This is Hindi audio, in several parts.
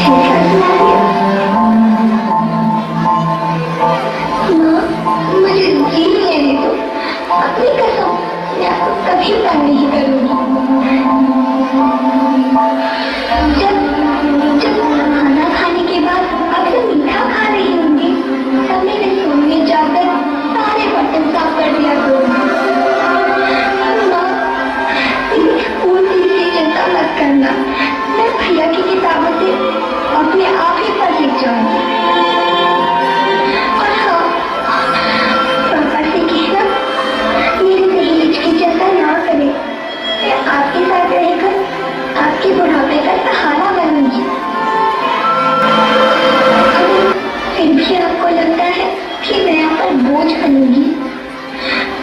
ऐसा सुना दिया। माँ, मुझे जी लेने दो। अपनी कसम, मैं आपको कभी तंग नहीं करूंगी। जब जब खाना खाने के बाद अक्सर मीठा खा रही होंगी, तब मैं रसोई में जाकर सारे बर्तन साफ कर दिया करूंगी। माँ, स्कूल की चिंता मत करना, मैं भैया की किताबों से अपने आप ही पढ़ लिख जाऊंगी। और हाँ, पापा से कहना मेरे दहेज की चिंता ना करें। मैं आपके साथ रहकर आपके बुढ़ापे का सहारा बनूंगी। अगर फिर भी आपको लगता है कि मैं आप पर बोझ बनूंगी,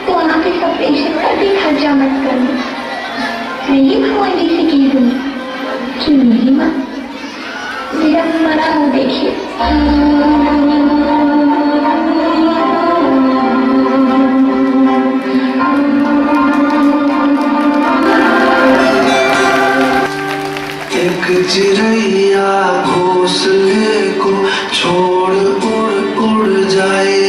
तो आप इस ऑपरेशन का भी खर्चा मत करना। मैं ये भगवान जी से कह दूंगी कि मेरी माँ मेरा मरा मुँह देखिए। एक चिड़ैया घोंसले को छोड़ उड़ उड़ जाए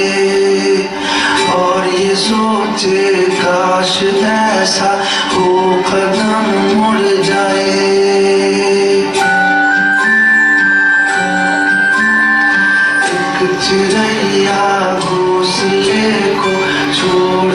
और ये सोचे काश ऐसा हो कदम मुड़ जाए। एक चिड़ैया घोंसले को छोड़